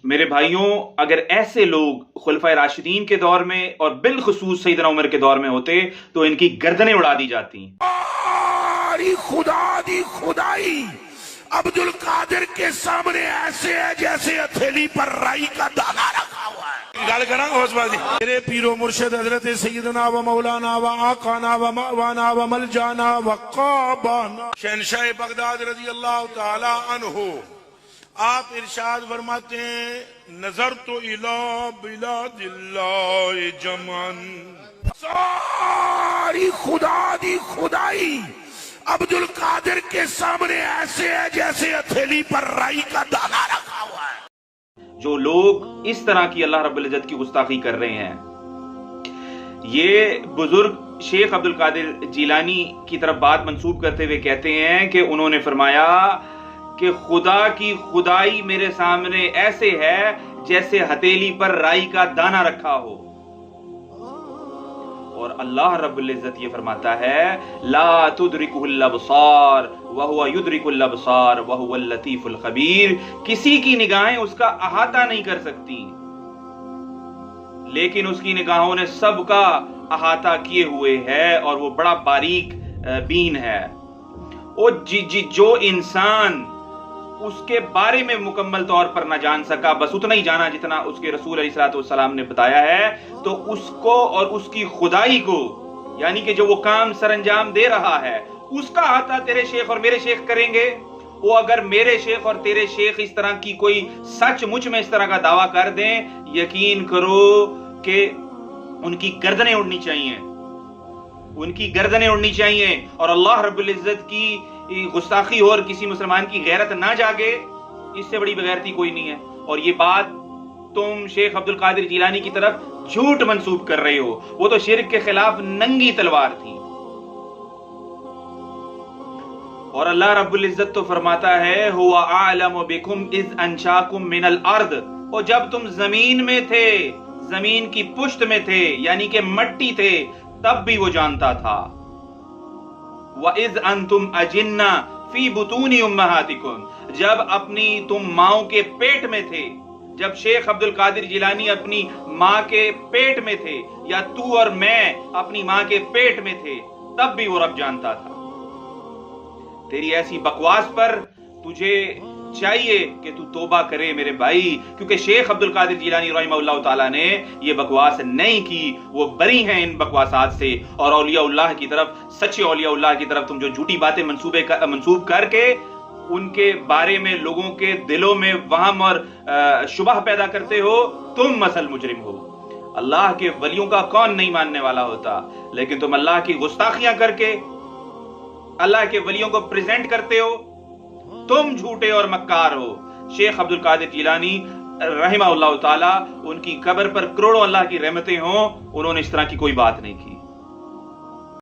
میرے بھائیوں، اگر ایسے لوگ خلفائے راشدین کے دور میں اور بالخصوص سیدنا عمر کے دور میں ہوتے تو ان کی گردنیں اڑا دی جاتی۔ خدا دی خدائی عبد القادر کے سامنے ایسے ہے جیسے ہتھیلی پر رائی کا دانا رکھا ہوا ہے۔ گل کرنا ہوش بازی میرے پیرو مرشد حضرت سیدنا و مولانا و آقانا و مأوانا و ملجانا و قابانا شہنشاہ بغداد رضی اللہ تعالی عنہ، آپ ارشاد فرماتے ہیں نظرت الی بلاد اللہ جمعن، ساری خدا دی خدائی عبد القادر کے سامنے ایسے ہے جیسے ہتھیلی پر رائی کا دانا رکھا ہوا ہے۔ جو لوگ اس طرح کی اللہ رب العزت کی گستاخی کر رہے ہیں، یہ بزرگ شیخ عبد القادر جیلانی کی طرف بات منسوب کرتے ہوئے کہتے ہیں کہ انہوں نے فرمایا کہ خدا کی خدائی میرے سامنے ایسے ہے جیسے ہتھیلی پر رائی کا دانہ رکھا ہو، اور اللہ رب العزت یہ فرماتا ہے لا تدرکہ الابصار وہو یدرک الابصار وہو اللطیف الخبیر، کسی کی نگاہیں اس کا احاطہ نہیں کر سکتی لیکن اس کی نگاہوں نے سب کا احاطہ کیے ہوئے ہے اور وہ بڑا باریک بین ہے۔ اور جو انسان اس کے بارے میں مکمل طور پر نہ جان سکا، بس اتنا ہی جانا جتنا اس کے رسول علیہ الصلوۃ والسلام نے بتایا ہے، تو اس کو اور اس کی خدائی کو، یعنی کہ جو وہ کام سر انجام دے رہا ہے، اس کا احاطہ تیرے شیخ اور میرے شیخ کریں گے۔ وہ اگر میرے شیخ اور تیرے شیخ اس طرح کی کوئی سچ مچ میں اس طرح کا دعویٰ کر دیں، یقین کرو کہ ان کی گردنیں اڑنی چاہیے، ان کی گردنیں اڑنی چاہیے، اور اللہ رب العزت کی گستاخی ہو اور کسی مسلمان کی غیرت نہ جاگے، اس سے بڑی بغیرتی کوئی نہیں ہے۔ اور یہ بات تم شیخ عبد القادر جیلانی کی طرف جھوٹ منسوب کر رہے ہو، وہ تو شرک کے خلاف ننگی تلوار تھی۔ اور اللہ رب العزت تو فرماتا ہے هو اعلم بكم اذ انشاكم من الارض، اور جب تم زمین میں تھے، زمین کی پشت میں تھے، یعنی کہ مٹی تھے، تب بھی وہ جانتا تھا۔ وَإِذْ أَنْتُمْ أَجِنَّةٌ فِي بُطُونِ أُمَّهَاتِكُمْ، جب اپنی تم ماؤں کے پیٹ میں تھے، جب شیخ عبد القادر جیلانی اپنی ماں کے پیٹ میں تھے، یا تو اور میں اپنی ماں کے پیٹ میں تھے، تب بھی وہ رب جانتا تھا۔ تیری ایسی بکواس پر تجھے چاہیے کہ تو توبہ کرے میرے بھائی، کیونکہ شیخ عبد القادر جیلانی رحمہ اللہ تعالیٰ نے یہ بکواس نہیں کی، وہ بری ہیں ان بکواسات سے۔ اور اولیاء اللہ کی طرف، سچے اولیاء اللہ کی طرف تم جو جھوٹی باتیں منسوب کر کے ان کے بارے میں لوگوں کے دلوں میں وہم اور شبہ پیدا کرتے ہو، تم مثل مجرم ہو۔ اللہ کے ولیوں کا کون نہیں ماننے والا ہوتا، لیکن تم اللہ کی گستاخیاں کر کے اللہ کے ولیوں کو پریزنٹ کرتے ہو، تم جھوٹے اور مکار ہو۔ شیخ عبد القادر جیلانی رحمہ اللہ تعالی، ان کی قبر پر کروڑوں اللہ کی رحمتیں ہوں، انہوں نے اس طرح کی کوئی بات نہیں کی۔